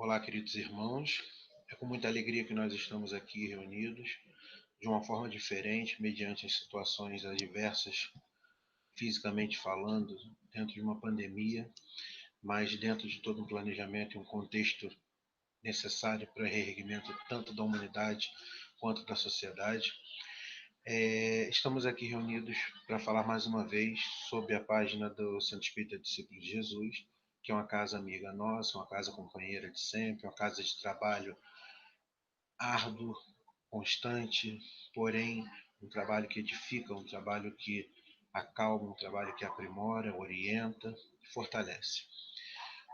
Olá, queridos irmãos. É com muita alegria que nós estamos aqui reunidos, de uma forma diferente, mediante as situações adversas, fisicamente falando, dentro de uma pandemia, mas dentro de todo um planejamento e um contexto necessário para o reerguimento tanto da humanidade quanto da sociedade. Estamos aqui reunidos para falar mais uma vez sobre a página do Centro Espírita Discípulos de Jesus, que é uma casa amiga nossa, uma casa companheira de sempre, uma casa de trabalho árduo, constante, porém um trabalho que edifica, um trabalho que acalma, um trabalho que aprimora, orienta e fortalece.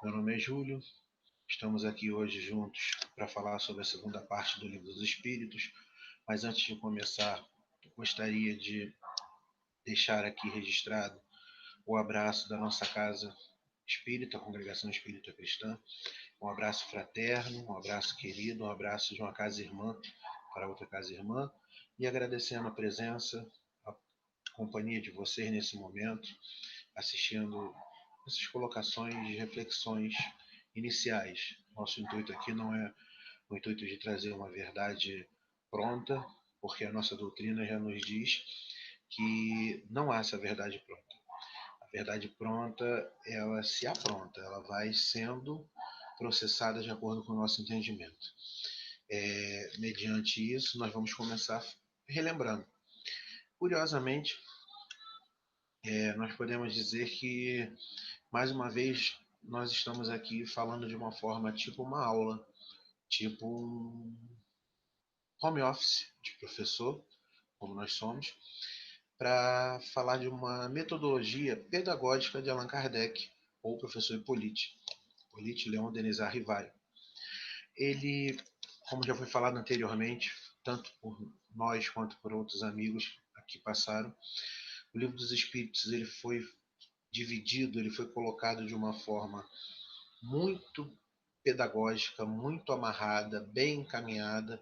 Meu nome é Júlio, estamos aqui hoje juntos para falar sobre a segunda parte do Livro dos Espíritos, mas antes de começar, gostaria de deixar aqui registrado o abraço da nossa casa espírita, a Congregação Espírita Cristã, um abraço fraterno, um abraço querido, um abraço de uma casa irmã para outra casa irmã, e agradecendo a presença, a companhia de vocês nesse momento, assistindo essas colocações de reflexões iniciais. Nosso intuito aqui não é o intuito de trazer uma verdade pronta, porque a nossa doutrina já nos diz que não há essa verdade pronta. A verdade pronta, ela se apronta, ela vai sendo processada de acordo com o nosso entendimento. Mediante isso, nós vamos começar relembrando. Curiosamente, nós podemos dizer que, mais uma vez, nós estamos aqui falando de uma forma tipo uma aula, tipo um home office de professor, como nós somos, para falar de uma metodologia pedagógica de Allan Kardec, ou professor Hippolyte Léon Denis Rivaio. Ele, como já foi falado anteriormente, tanto por nós quanto por outros amigos que passaram, o Livro dos Espíritos ele foi dividido, ele foi colocado de uma forma muito pedagógica, muito amarrada, bem encaminhada,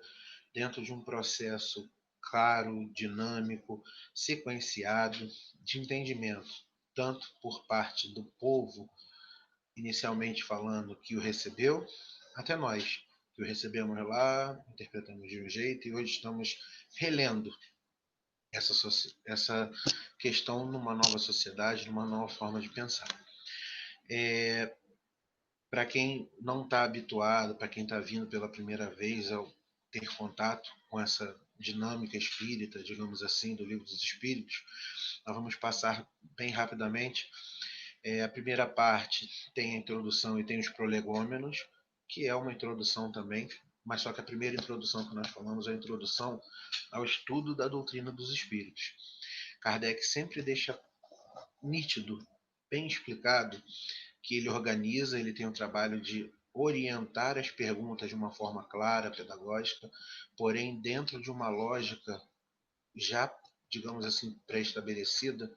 dentro de um processo claro, dinâmico, sequenciado, de entendimento, tanto por parte do povo, inicialmente falando, que o recebeu, até nós, que o recebemos lá, interpretamos de um jeito, e hoje estamos relendo essa questão numa nova sociedade, numa nova forma de pensar. Para quem não está habituado, para quem está vindo pela primeira vez ao ter contato com essa dinâmica espírita, digamos assim, do Livro dos Espíritos, nós vamos passar bem rapidamente. A primeira parte tem a introdução e tem os prolegômenos, que é uma introdução também, mas só que a primeira introdução que nós falamos é a introdução ao estudo da doutrina dos espíritos. Kardec sempre deixa nítido, bem explicado, que ele organiza, ele tem o trabalho de orientar as perguntas de uma forma clara, pedagógica, porém dentro de uma lógica já, digamos assim, pré-estabelecida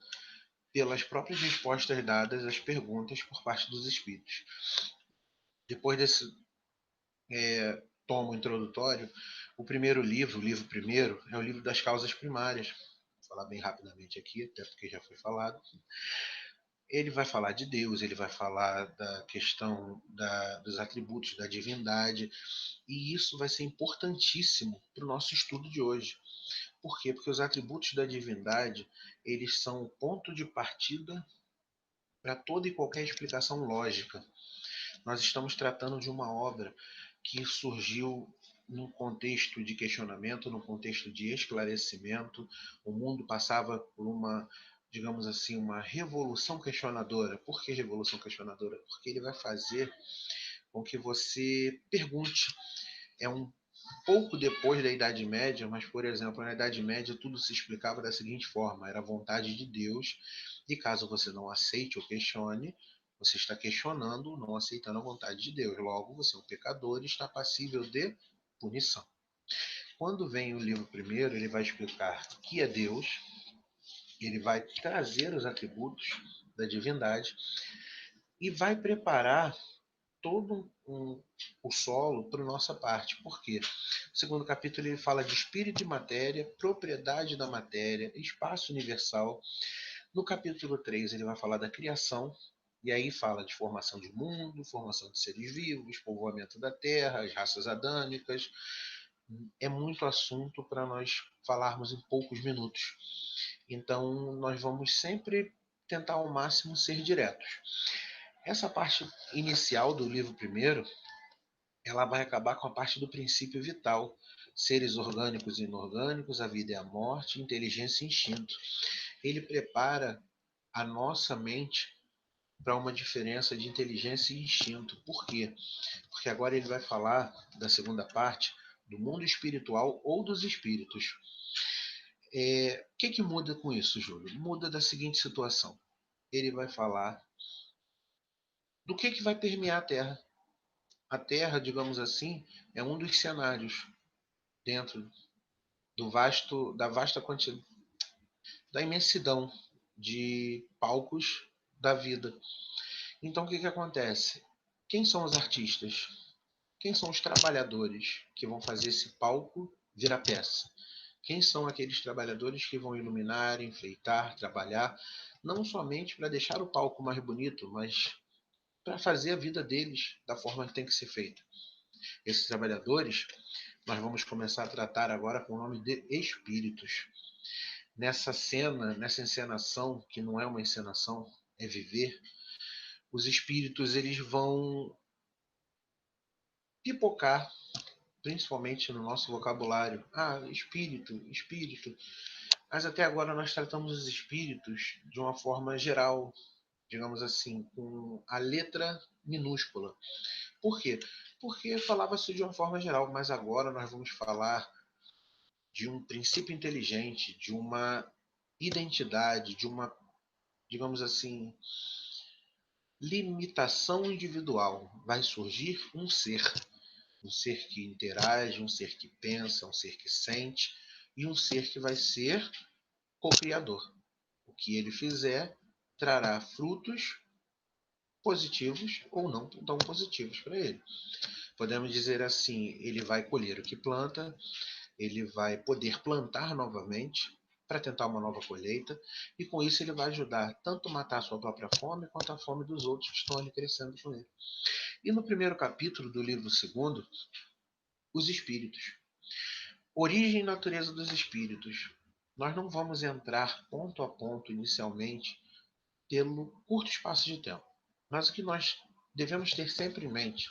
pelas próprias respostas dadas às perguntas por parte dos espíritos. Depois desse tomo introdutório, o primeiro livro, o livro primeiro, é o livro das causas primárias. Vou falar bem rapidamente aqui, até porque já foi falado. Ele vai falar de Deus, ele vai falar da questão dos atributos da divindade, e isso vai ser importantíssimo para o nosso estudo de hoje. Por quê? Porque os atributos da divindade, eles são o ponto de partida para toda e qualquer explicação lógica. Nós estamos tratando de uma obra que surgiu num contexto de questionamento, num contexto de esclarecimento. O mundo passava por uma, digamos assim, uma revolução questionadora. Por que revolução questionadora? Porque ele vai fazer com que você pergunte. É um pouco depois da Idade Média, mas, por exemplo, na Idade Média tudo se explicava da seguinte forma: era a vontade de Deus, e caso você não aceite ou questione, você está questionando, não aceitando a vontade de Deus. Logo, você é um pecador e está passível de punição. Quando vem o livro primeiro, ele vai explicar o que é Deus, ele vai trazer os atributos da divindade e vai preparar todo o solo para a nossa parte. Por quê? O segundo capítulo ele fala de espírito e matéria, propriedade da matéria, espaço universal. No capítulo 3 ele vai falar da criação, E aí fala de formação de mundo, formação de seres vivos, povoamento da Terra, as raças adâmicas. É muito assunto para nós falarmos em poucos minutos. Então, nós vamos sempre tentar ao máximo ser diretos. Essa parte inicial do livro primeiro, ela vai acabar com a parte do princípio vital. Seres orgânicos e inorgânicos, a vida e a morte, inteligência e instinto. Ele prepara a nossa mente para uma diferença de inteligência e instinto. Por quê? Porque agora ele vai falar da segunda parte do mundo espiritual ou dos espíritos. O que muda com isso, Júlio? Muda da seguinte situação. Ele vai falar do que vai permear a Terra. A Terra, digamos assim, é um dos cenários dentro da vasta quantidade, da imensidão de palcos da vida. Então, o que acontece? Quem são os artistas? Quem são os trabalhadores que vão fazer esse palco virar peça? Quem são aqueles trabalhadores que vão iluminar, enfeitar, trabalhar, não somente para deixar o palco mais bonito, mas para fazer a vida deles da forma que tem que ser feita? Esses trabalhadores, nós vamos começar a tratar agora com o nome de espíritos. Nessa cena, nessa encenação, que não é uma encenação, é viver, os espíritos eles vão pipocar, principalmente no nosso vocabulário. Ah, espírito, espírito. Mas até agora nós tratamos os espíritos de uma forma geral, digamos assim, com a letra minúscula. Por quê? Porque falava-se de uma forma geral, mas agora nós vamos falar de um princípio inteligente, de uma identidade, de uma, digamos assim, limitação individual. Vai surgir um ser que interage, um ser que pensa, um ser que sente e um ser que vai ser co-criador. O que ele fizer trará frutos positivos ou não tão positivos para ele. Podemos dizer assim, ele vai colher o que planta, ele vai poder plantar novamente para tentar uma nova colheita, e com isso ele vai ajudar tanto a matar a sua própria fome quanto a fome dos outros que estão ali crescendo com ele. E no primeiro capítulo do livro segundo, os espíritos. Origem e natureza dos espíritos. Nós não vamos entrar ponto a ponto inicialmente pelo curto espaço de tempo. Mas o que nós devemos ter sempre em mente,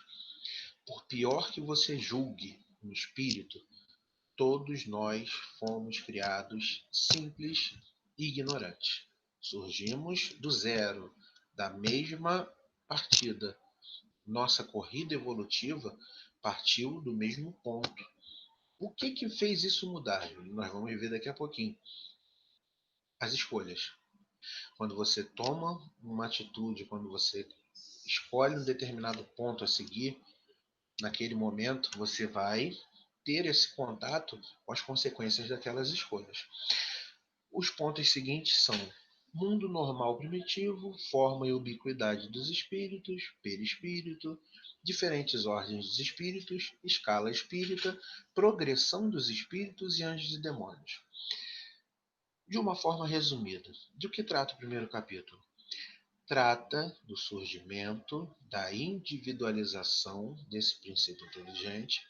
por pior que você julgue um espírito, todos nós fomos criados simples e ignorantes. Surgimos do zero, da mesma partida. Nossa corrida evolutiva partiu do mesmo ponto. O que fez isso mudar? Nós vamos ver daqui a pouquinho. As escolhas. Quando você toma uma atitude, quando você escolhe um determinado ponto a seguir, naquele momento você vai ter esse contato com as consequências daquelas escolhas. Os pontos seguintes são mundo normal primitivo, forma e ubiquidade dos espíritos, perispírito, diferentes ordens dos espíritos, escala espírita, progressão dos espíritos e anjos e demônios. De uma forma resumida, do que trata o primeiro capítulo? Trata do surgimento, da individualização desse princípio inteligente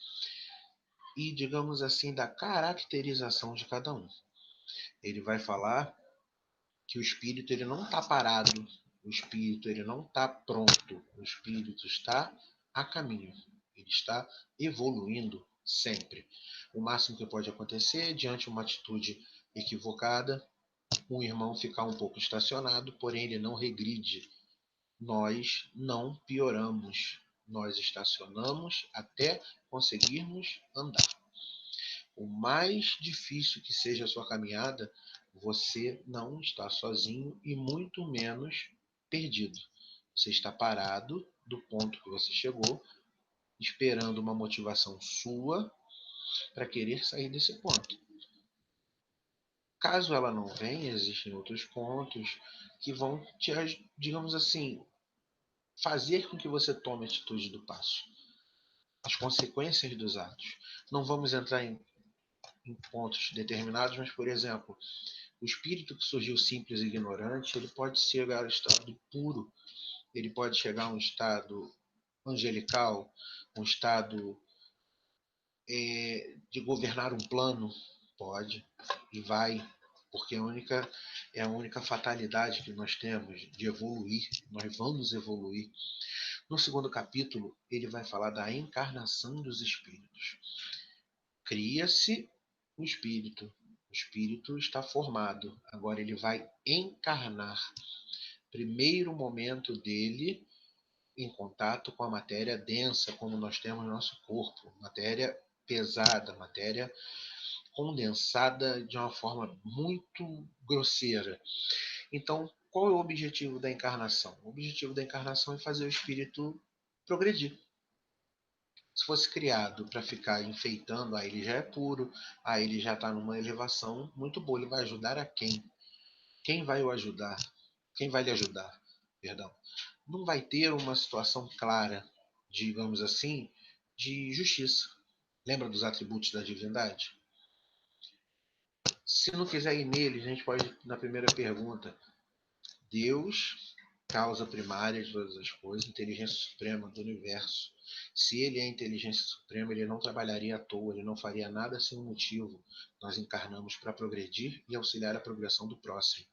e, digamos assim, da caracterização de cada um. Ele vai falar que o espírito ele não está parado, o espírito ele não está pronto, o espírito está a caminho, ele está evoluindo sempre. O máximo que pode acontecer, diante de uma atitude equivocada, um irmão ficar um pouco estacionado, porém ele não regride. Nós não pioramos, nós estacionamos até conseguirmos andar. O mais difícil que seja a sua caminhada, você não está sozinho e muito menos perdido. Você está parado do ponto que você chegou, esperando uma motivação sua para querer sair desse ponto. Caso ela não venha, existem outros pontos que vão te, digamos assim, fazer com que você tome a atitude do passo. As consequências dos atos. Não vamos entrar em pontos determinados, mas, por exemplo, o espírito que surgiu simples e ignorante, ele pode chegar ao estado puro ele pode chegar a um estado angelical, um estado de governar um plano? Pode e vai, porque é a única fatalidade que nós temos de evoluir. Nós vamos evoluir. No segundo capítulo, ele vai falar da encarnação dos espíritos. Cria-se o espírito. O espírito está formado. Agora ele vai encarnar. Primeiro momento dele em contato com a matéria densa, como nós temos no nosso corpo. Matéria pesada, matéria condensada de uma forma muito grosseira. Então, qual é o objetivo da encarnação? O objetivo da encarnação é fazer o espírito progredir. Se fosse criado para ficar enfeitando, aí ele já é puro, aí ele já está numa elevação muito boa. Ele vai ajudar a quem? Quem vai o ajudar? Quem vai lhe ajudar? Perdão. Não vai ter uma situação clara, digamos assim, de justiça. Lembra dos atributos da divindade? Se não quiser ir nele, a gente pode ir na primeira pergunta. Deus, causa primária de todas as coisas, inteligência suprema do universo. Se ele é a inteligência suprema, ele não trabalharia à toa, ele não faria nada sem um motivo. Nós encarnamos para progredir e auxiliar a progressão do próximo.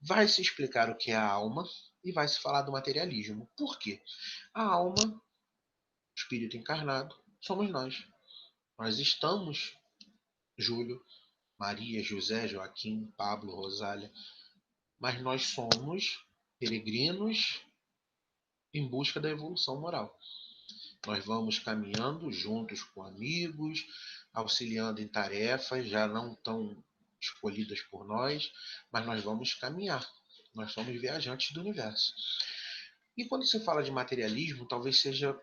Vai se explicar o que é a alma e vai se falar do materialismo. Por quê? A alma, o espírito encarnado, somos nós. Nós estamos, Júlio, Maria, José, Joaquim, Pablo, Rosália, mas nós somos peregrinos em busca da evolução moral. Nós vamos caminhando juntos com amigos, auxiliando em tarefas já não tão escolhidas por nós, mas nós vamos caminhar. Nós somos viajantes do universo. E quando se fala de materialismo, talvez seja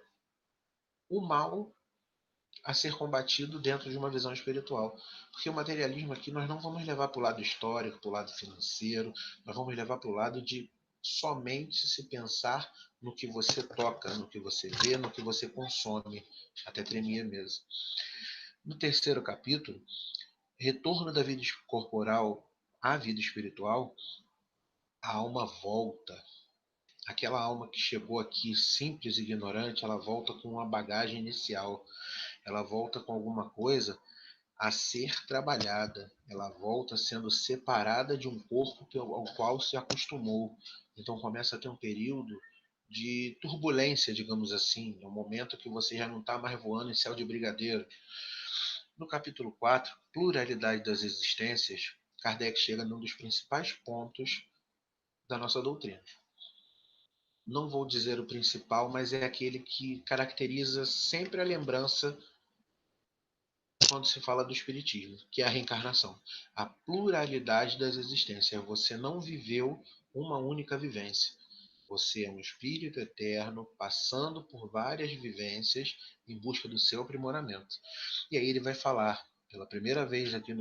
o mal a ser combatido dentro de uma visão espiritual. Porque o materialismo aqui nós não vamos levar para o lado histórico, para o lado financeiro, nós vamos levar para o lado de somente se pensar no que você toca, no que você vê, no que você consome. Até tremia mesmo. No terceiro capítulo, retorno da vida corporal à vida espiritual, a alma volta. Aquela alma que chegou aqui simples e ignorante, ela volta com uma bagagem inicial. Ela volta com alguma coisa a ser trabalhada. Ela volta sendo separada de um corpo ao qual se acostumou. Então começa a ter um período de turbulência, digamos assim. É um momento que você já não está mais voando em céu de brigadeiro. No capítulo 4, Pluralidade das Existências, Kardec chega num dos principais pontos da nossa doutrina. Não vou dizer o principal, mas é aquele que caracteriza sempre a lembrança quando se fala do espiritismo, que é a reencarnação. A pluralidade das existências. Você não viveu uma única vivência. Você é um espírito eterno, passando por várias vivências em busca do seu aprimoramento. E aí ele vai falar, pela primeira vez aqui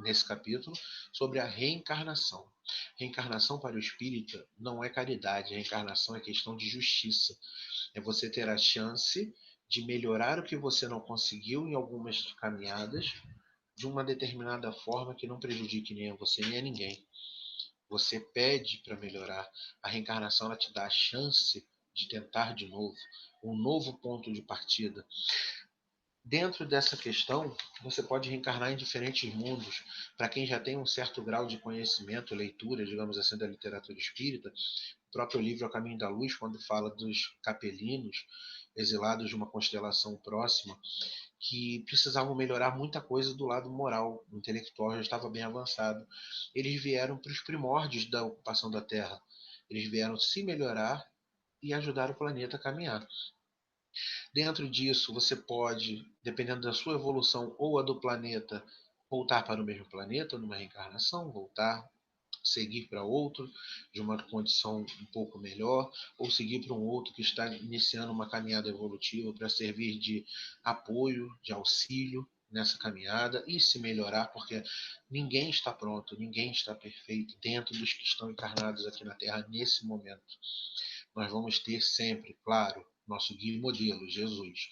nesse capítulo, sobre a reencarnação. Reencarnação para o espírita não é caridade, reencarnação é questão de justiça. É você ter a chance de melhorar o que você não conseguiu em algumas caminhadas de uma determinada forma que não prejudique nem a você nem a ninguém. Você pede para melhorar. A reencarnação ela te dá a chance de tentar de novo, um novo ponto de partida. Dentro dessa questão, você pode reencarnar em diferentes mundos. Para quem já tem um certo grau de conhecimento, leitura, digamos assim, da literatura espírita, o próprio livro A Caminho da Luz, quando fala dos capelinos, exilados de uma constelação próxima, que precisavam melhorar muita coisa do lado moral, intelectual já estava bem avançado. Eles vieram para os primórdios da ocupação da Terra. Eles vieram se melhorar e ajudar o planeta a caminhar. Dentro disso, você pode, dependendo da sua evolução ou a do planeta, voltar para o mesmo planeta numa reencarnação, voltar, seguir para outro de uma condição um pouco melhor, ou seguir para um outro que está iniciando uma caminhada evolutiva para servir de apoio, de auxílio nessa caminhada e se melhorar, porque ninguém está pronto, ninguém está perfeito dentro dos que estão encarnados aqui na Terra nesse momento. Nós vamos ter sempre, claro, nosso guia e modelo, Jesus,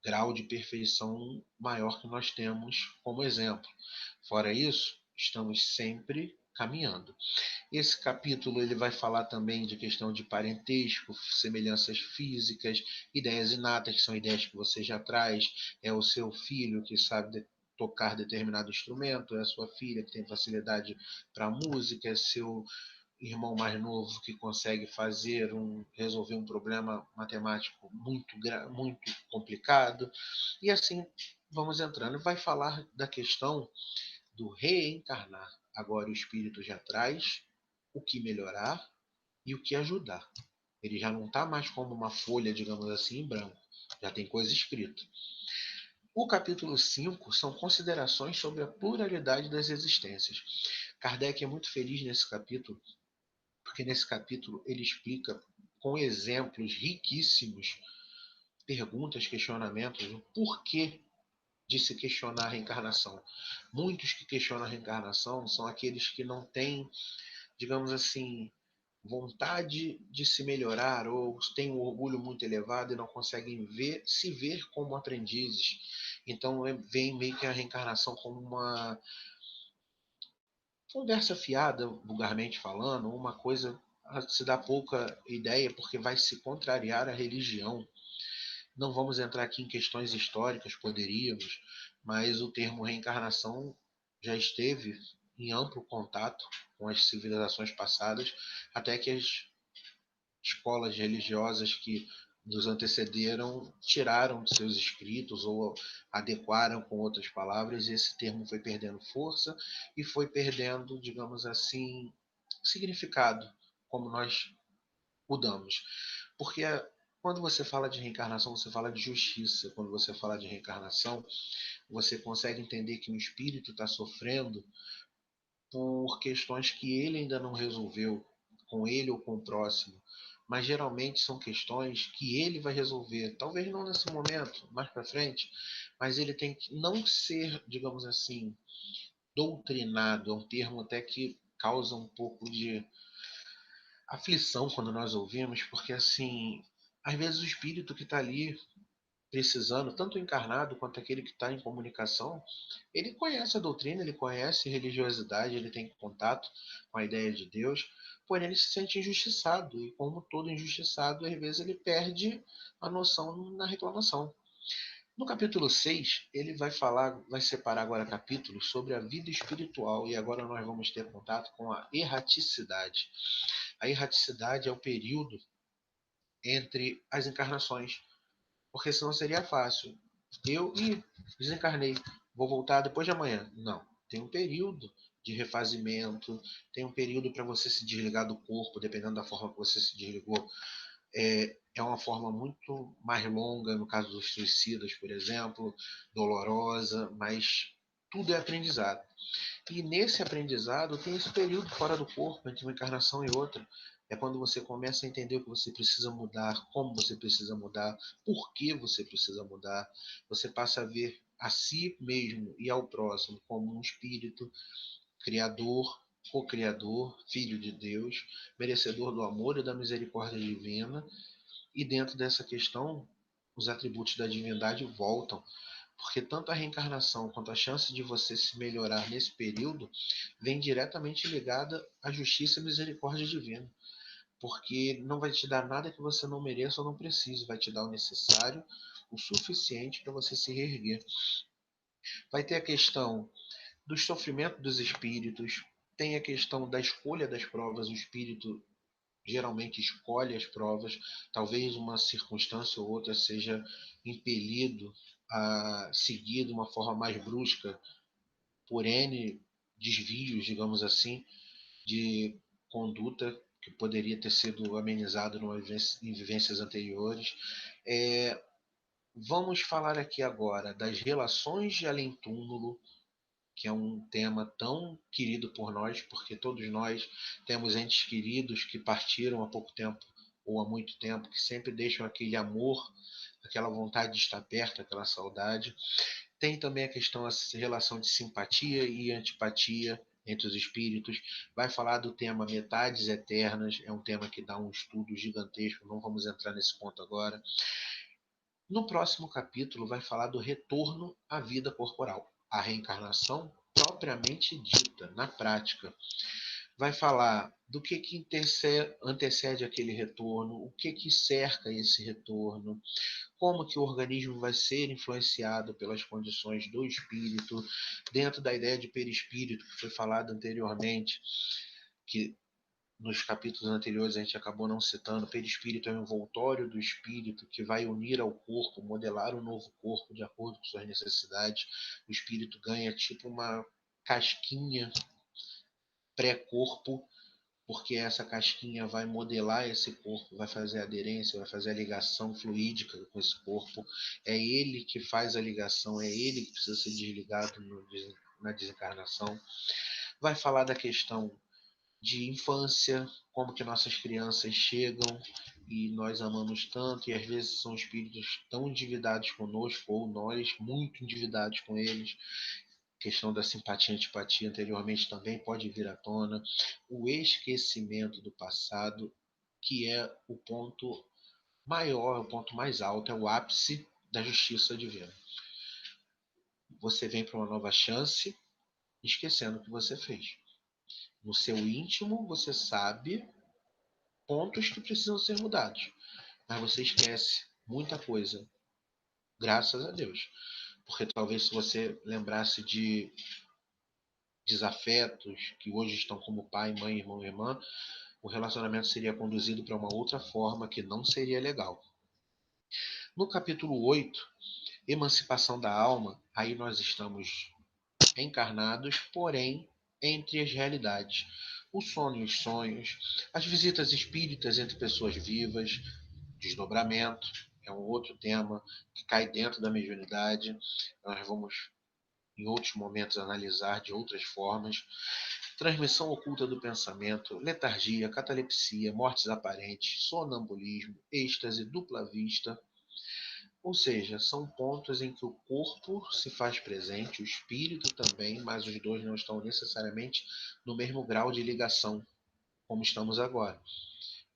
grau de perfeição maior que nós temos como exemplo. Fora isso, estamos sempre caminhando. Esse capítulo ele vai falar também de questão de parentesco, semelhanças físicas, ideias inatas, que são ideias que você já traz, é o seu filho que sabe tocar determinado instrumento, é a sua filha que tem facilidade para música, é seu irmão mais novo que consegue resolver um problema matemático muito complicado, e assim vamos entrando. Vai falar da questão do reencarnar. Agora o espírito já traz o que melhorar e o que ajudar. Ele já não está mais como uma folha, digamos assim, em branco. Já tem coisa escrita. O capítulo 5 são considerações sobre a pluralidade das existências. Kardec é muito feliz nesse capítulo, porque nesse capítulo ele explica com exemplos riquíssimos, perguntas, questionamentos, o porquê de se questionar a reencarnação. Muitos que questionam a reencarnação são aqueles que não têm, digamos assim, vontade de se melhorar ou têm um orgulho muito elevado e não conseguem se ver como aprendizes. Então vem meio que a reencarnação como uma conversa fiada, vulgarmente falando, uma coisa a se dá pouca ideia porque vai se contrariar à religião. Não vamos entrar aqui em questões históricas, poderíamos, mas o termo reencarnação já esteve em amplo contato com as civilizações passadas, até que as escolas religiosas que nos antecederam tiraram de seus escritos ou adequaram com outras palavras, e esse termo foi perdendo força e foi perdendo, digamos assim, significado, como nós mudamos. Porque quando você fala de reencarnação, você fala de justiça. Quando você fala de reencarnação, você consegue entender que o espírito está sofrendo por questões que ele ainda não resolveu, com ele ou com o próximo. Mas geralmente são questões que ele vai resolver, talvez não nesse momento, mais para frente, mas ele tem que não ser, digamos assim, doutrinado. É um termo até que causa um pouco de aflição quando nós ouvimos, porque assim, às vezes o espírito que está ali precisando, tanto o encarnado quanto aquele que está em comunicação, ele conhece a doutrina, ele conhece a religiosidade, ele tem contato com a ideia de Deus, porém ele se sente injustiçado, e como todo injustiçado, às vezes ele perde a noção na reclamação. No capítulo 6 ele vai separar agora capítulos sobre a vida espiritual, e agora nós vamos ter contato com a erraticidade. A erraticidade é o período entre as encarnações, porque senão seria fácil. Desencarnei, vou voltar depois de amanhã. Não, tem um período de refazimento, tem um período para você se desligar do corpo, dependendo da forma que você se desligou. É uma forma muito mais longa, no caso dos suicidas, por exemplo, dolorosa, mas tudo é aprendizado. E nesse aprendizado tem esse período fora do corpo, entre uma encarnação e outra. É quando você começa a entender o que você precisa mudar, como você precisa mudar, por que você precisa mudar. Você passa a ver a si mesmo e ao próximo como um espírito criador, co-criador, filho de Deus, merecedor do amor e da misericórdia divina. E dentro dessa questão, os atributos da divindade voltam, porque tanto a reencarnação quanto a chance de você se melhorar nesse período vem diretamente ligada à justiça e misericórdia divina. Porque não vai te dar nada que você não mereça ou não precise, vai te dar o necessário, o suficiente para você se reerguer. Vai ter a questão do sofrimento dos espíritos, tem a questão da escolha das provas, o espírito geralmente escolhe as provas, talvez uma circunstância ou outra seja impelido a seguir de uma forma mais brusca por N desvios, digamos assim, de conduta que poderia ter sido amenizado em vivências anteriores. É, Vamos falar aqui agora das relações de além-túmulo, que é um tema tão querido por nós, porque todos nós temos entes queridos que partiram há pouco tempo ou há muito tempo, que sempre deixam aquele amor, aquela vontade de estar perto, aquela saudade. Tem também a questão, a relação de simpatia e antipatia entre os espíritos. Vai falar do tema metades eternas, é um tema que dá um estudo gigantesco, não vamos entrar nesse ponto agora. No próximo capítulo vai falar do retorno à vida corporal, a reencarnação propriamente dita, na prática. vai falar do que antecede aquele retorno, o que cerca esse retorno, como que o organismo vai ser influenciado pelas condições do espírito, dentro da ideia de perispírito que foi falado anteriormente, que nos capítulos anteriores a gente acabou não citando. Perispírito é o envoltório do espírito que vai unir ao corpo, modelar um novo corpo de acordo com suas necessidades. O espírito ganha tipo uma casquinha pré-corpo, porque essa casquinha vai modelar esse corpo, vai fazer a aderência, vai fazer a ligação fluídica com esse corpo. É ele que faz a ligação, é ele que precisa ser desligado na desencarnação. Vai falar da questão de infância, como que nossas crianças chegam e nós amamos tanto, e às vezes são espíritos tão endividados conosco, ou nós muito endividados com eles. A questão da simpatia e antipatia anteriormente também pode vir à tona. O esquecimento do passado, que é o ponto maior, o ponto mais alto, é o ápice da justiça divina. Você vem para uma nova chance, esquecendo o que você fez. No seu íntimo, você sabe pontos que precisam ser mudados, mas você esquece muita coisa, graças a Deus. Porque talvez se você lembrasse de desafetos que hoje estão como pai, mãe, irmão e irmã, o relacionamento seria conduzido para uma outra forma que não seria legal. No capítulo 8, Emancipação da Alma, aí nós estamos encarnados, porém entre as realidades. O sono e os sonhos, as visitas espíritas entre pessoas vivas, desdobramento, é um outro tema que cai dentro da mediunidade. Nós vamos, em outros momentos, analisar de outras formas. Transmissão oculta do pensamento, letargia, catalepsia, mortes aparentes, sonambulismo, êxtase, dupla vista. Ou seja, são pontos em que o corpo se faz presente, o espírito também, mas os dois não estão necessariamente no mesmo grau de ligação, como estamos agora.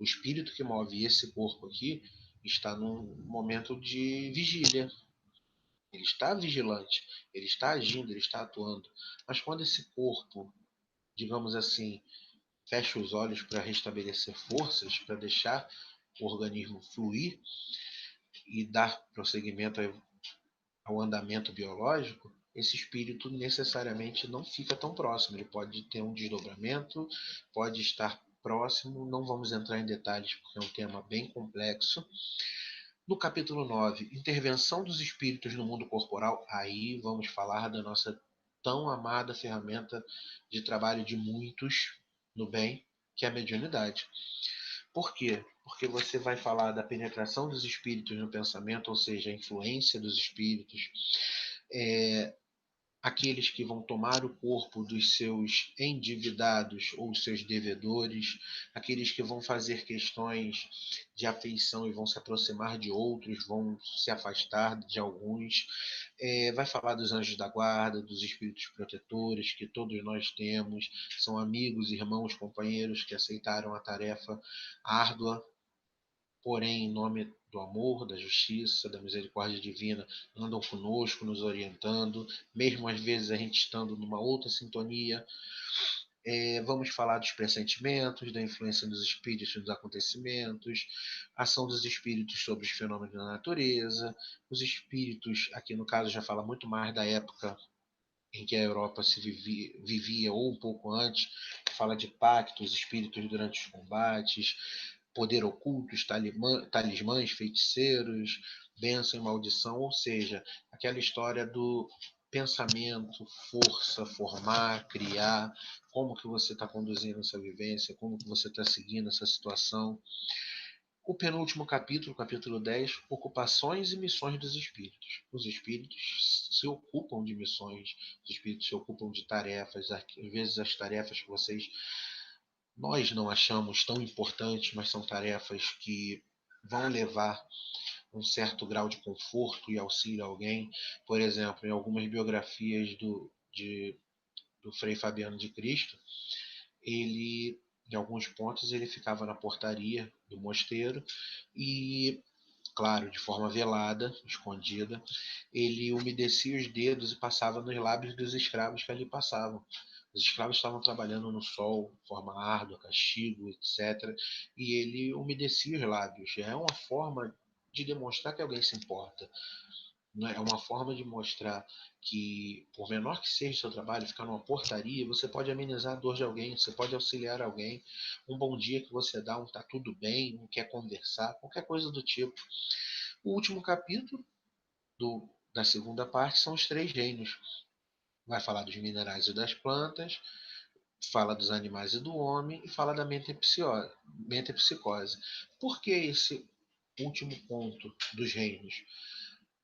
O espírito que move esse corpo aqui está num momento de vigília. Ele está vigilante, ele está agindo, ele está atuando. Mas quando esse corpo, digamos assim, fecha os olhos para restabelecer forças, para deixar o organismo fluir e dar prosseguimento ao andamento biológico, esse espírito necessariamente não fica tão próximo. Ele pode ter um desdobramento, pode estar próximo, não vamos entrar em detalhes porque é um tema bem complexo. No capítulo 9, intervenção dos espíritos no mundo corporal, aí vamos falar da nossa tão amada ferramenta de trabalho de muitos no bem, que é a mediunidade. Por quê? Porque você vai falar da penetração dos espíritos no pensamento, ou seja, a influência dos espíritos, aqueles que vão tomar o corpo dos seus endividados ou seus devedores, aqueles que vão fazer questões de afeição e vão se aproximar de outros, vão se afastar de alguns. Vai falar dos anjos da guarda, dos espíritos protetores que todos nós temos, são amigos, irmãos, companheiros que aceitaram a tarefa árdua, porém, em nome do amor, da justiça, da misericórdia divina, andam conosco, nos orientando, mesmo às vezes a gente estando numa outra sintonia. Vamos falar dos pressentimentos, da influência dos espíritos nos acontecimentos, ação dos espíritos sobre os fenômenos da natureza, os espíritos, aqui no caso já fala muito mais da época em que a Europa se vivia ou um pouco antes, fala de pactos, espíritos durante os combates, poder ocultos, talismãs, feiticeiros, bênção e maldição, ou seja, aquela história do pensamento, força, formar, criar, como que você está conduzindo essa vivência, como que você está seguindo essa situação. O penúltimo capítulo, capítulo 10, ocupações e missões dos espíritos. Os espíritos se ocupam de missões, os espíritos se ocupam de tarefas, às vezes as tarefas que nós não achamos tão importantes, mas são tarefas que vão levar um certo grau de conforto e auxílio a alguém. Por exemplo, em algumas biografias do Frei Fabiano de Cristo, ele, em alguns pontos, ele ficava na portaria do mosteiro e, claro, de forma velada, escondida, ele umedecia os dedos e passava nos lábios dos escravos que ali passavam, Os escravos estavam trabalhando no sol, de forma árdua, castigo, etc. E ele umedecia os lábios. É uma forma de demonstrar que alguém se importa. Né? É uma forma de mostrar que, por menor que seja o seu trabalho, ficar numa portaria, você pode amenizar a dor de alguém, você pode auxiliar alguém. Um bom dia que você dá, um tá tudo bem, um quer conversar, qualquer coisa do tipo. O último capítulo da segunda parte são os três reinos. Vai falar dos minerais e das plantas, fala dos animais e do homem e fala da mente e psicose. Por que esse último ponto dos reinos?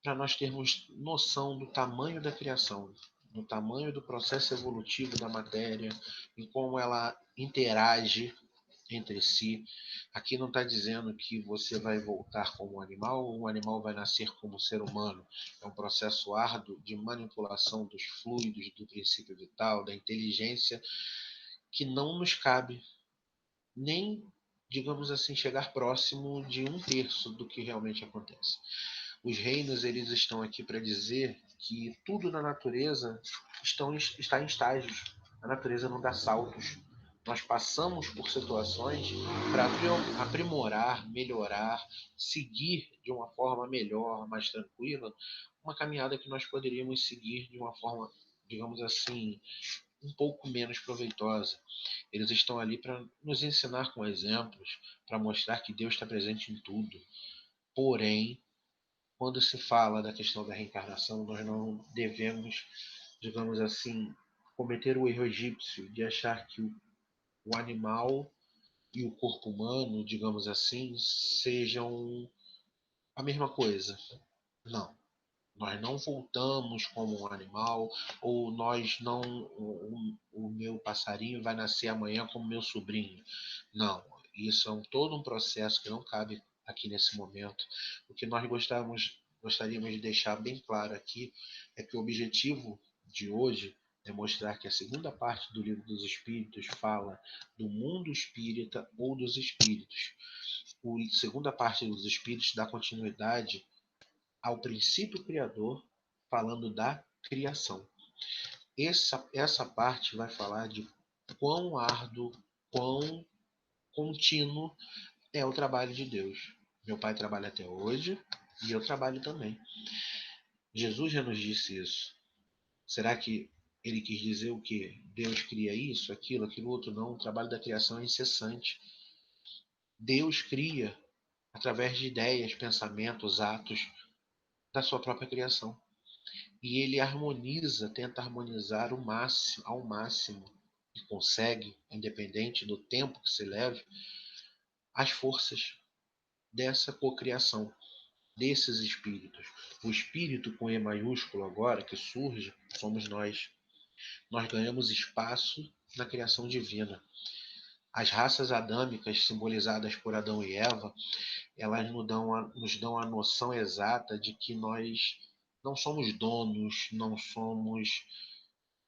Para nós termos noção do tamanho da criação, do tamanho do processo evolutivo da matéria, e como ela interage entre si. Aqui não está dizendo que você vai voltar como um animal ou um animal vai nascer como um ser humano. É um processo árduo de manipulação dos fluidos, do princípio vital, da inteligência, que não nos cabe nem, digamos assim, chegar próximo de um terço do que realmente acontece. Os reinos, eles estão aqui para dizer que tudo na natureza está em estágios. A natureza não dá saltos. Nós passamos por situações para aprimorar, melhorar, seguir de uma forma melhor, mais tranquila, uma caminhada que nós poderíamos seguir de uma forma, digamos assim, um pouco menos proveitosa. Eles estão ali para nos ensinar com exemplos, para mostrar que Deus está presente em tudo. Porém, quando se fala da questão da reencarnação, nós não devemos, digamos assim, cometer o erro egípcio de achar que o animal e o corpo humano, digamos assim, sejam a mesma coisa. Não. Nós não voltamos como um animal, ou nós não. O meu passarinho vai nascer amanhã como meu sobrinho. Não. Isso é todo um processo que não cabe aqui nesse momento. O que nós gostaríamos de deixar bem claro aqui é que o objetivo de hoje é mostrar que a segunda parte do Livro dos Espíritos fala do mundo espírita ou dos espíritos. A segunda parte dos Espíritos dá continuidade ao princípio criador, falando da criação. Essa parte vai falar de quão árduo, quão contínuo é o trabalho de Deus. Meu pai trabalha até hoje e eu trabalho também. Jesus já nos disse isso. Será que ele quis dizer o quê? Deus cria isso, aquilo outro? Não. O trabalho da criação é incessante. Deus cria através de ideias, pensamentos, atos da sua própria criação. E ele harmoniza, tenta harmonizar ao máximo que consegue, independente do tempo que se leve, as forças dessa cocriação, desses espíritos. O espírito com E maiúsculo agora que surge, somos nós. Nós ganhamos espaço na criação divina. As raças adâmicas, simbolizadas por Adão e Eva, elas nos dão a noção exata de que nós não somos donos, não somos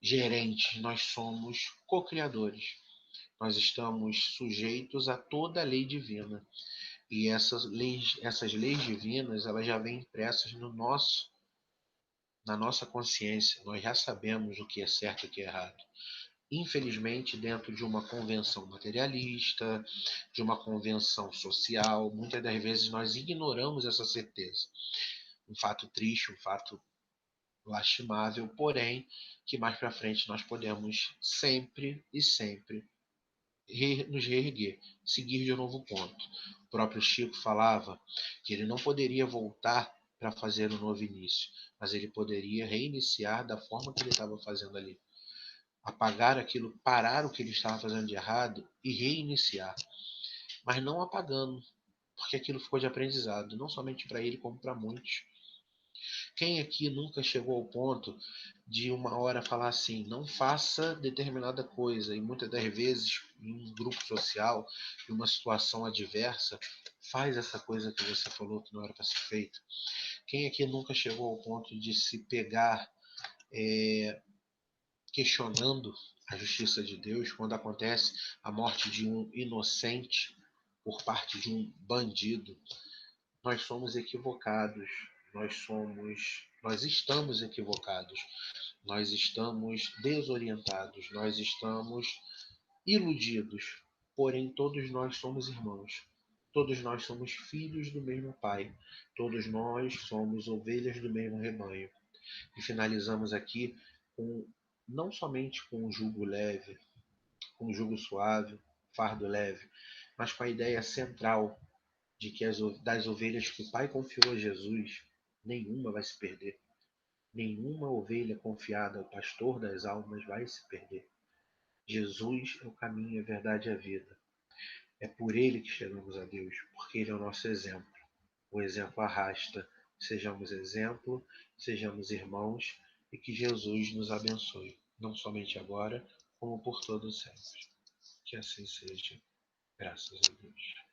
gerentes, nós somos co-criadores. Nós estamos sujeitos a toda a lei divina. E essas leis divinas, elas já vêm impressas na nossa consciência. Nós já sabemos o que é certo e o que é errado. Infelizmente, dentro de uma convenção materialista, de uma convenção social, muitas das vezes nós ignoramos essa certeza. Um fato triste, um fato lastimável, porém, que mais para frente nós podemos sempre e sempre nos reerguer, seguir de um novo ponto. O próprio Chico falava que ele não poderia voltar para fazer um novo início, mas ele poderia reiniciar da forma que ele estava fazendo ali. Apagar aquilo, parar o que ele estava fazendo de errado e reiniciar. Mas não apagando, porque aquilo ficou de aprendizado, não somente para ele, como para muitos. Quem aqui nunca chegou ao ponto de uma hora falar assim, não faça determinada coisa, e muitas das vezes, em um grupo social, em uma situação adversa, faz essa coisa que você falou que não era para ser feita? Quem aqui nunca chegou ao ponto de se pegar questionando a justiça de Deus quando acontece a morte de um inocente por parte de um bandido? Nós somos equivocados. nós estamos equivocados, nós estamos desorientados, nós estamos iludidos, porém todos nós somos irmãos. Todos nós somos filhos do mesmo Pai. Todos nós somos ovelhas do mesmo rebanho. E finalizamos aqui com não somente com um jugo leve, com um jugo suave, fardo leve, mas com a ideia central de que das ovelhas que o Pai confiou a Jesus, nenhuma vai se perder. Nenhuma ovelha confiada ao pastor das almas vai se perder. Jesus é o caminho, a verdade e a vida. É por ele que chegamos a Deus, porque ele é o nosso exemplo. O exemplo arrasta. Sejamos exemplo, sejamos irmãos e que Jesus nos abençoe, não somente agora, como por todo sempre. Que assim seja. Graças a Deus.